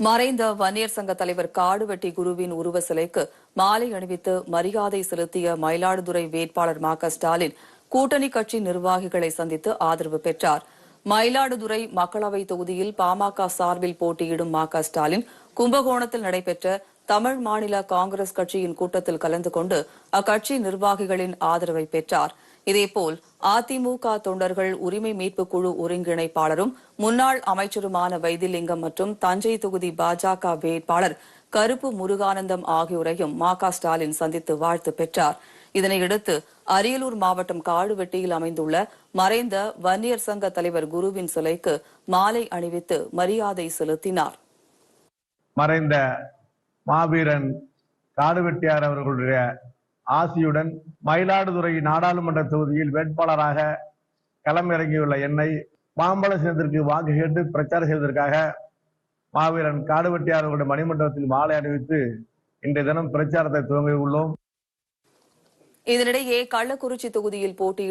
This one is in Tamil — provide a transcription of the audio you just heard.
மறைந்த வன்னியர் சங்க தலைவர் காடுவெட்டி குருவின் உருவ சிலைக்கு மாலை அணிவித்து மரியாதை செலுத்திய மயிலாடுதுறை வேட்பாளர் ஸ்டாலின் கூட்டணி கட்சி நிர்வாகிகளை சந்தித்து ஆதரவு பெற்றார். மயிலாடுதுறை மக்களவை தொகுதியில் பாமக சார்பில் போட்டியிடும் ஸ்டாலின் கும்பகோணத்தில் நடைபெற்ற தமிழ் மாநில காங்கிரஸ் கட்சியின் கூட்டத்தில் கலந்து கொண்டு அக்கட்சி நிர்வாகிகளின் ஆதரவை பெற்றார். இதேபோல் அதிமுக தொண்டர்கள் உரிமை மீட்புக் குழு ஒருங்கிணைப்பாளரும் முன்னாள் அமைச்சருமான வைத்திலிங்கம் மற்றும் தஞ்சை தொகுதி பாஜக வேட்பாளர் கருப்பு முருகானந்தம் ஆகியோரையும் ஸ்டாலின் சந்தித்து வாழ்த்து பெற்றார். இதனையடுத்து அரியலூர் மாவட்டம் காடுவெட்டியில் அமைந்துள்ள மறைந்த வன்னியர் சங்க தலைவர் குருவின் சிலைக்கு மாலை அணிவித்து மரியாதை செலுத்தினார். மறைந்த மாவீரன் காடுவெட்டியார் அவர்களுடைய ஆசியுடன் மயிலாடுதுறை நாடாளுமன்ற தொகுதியில் வேட்பாளராக களமிறங்கியுள்ள என்னை மாம்பழ சின்னத்திற்கு வாக்கு கேட்டு பிரச்சாரம் செய்வதற்காக மாவீரன் காடுவெட்டியார் அவர்களுடைய மணிமண்டபத்தில் மாலை அணிவித்து இன்றைய தினம் பிரச்சாரத்தை துவங்கியுள்ளோம். இதனிடையே கள்ளக்குறிச்சி தொகுதியில் போட்டியிடும்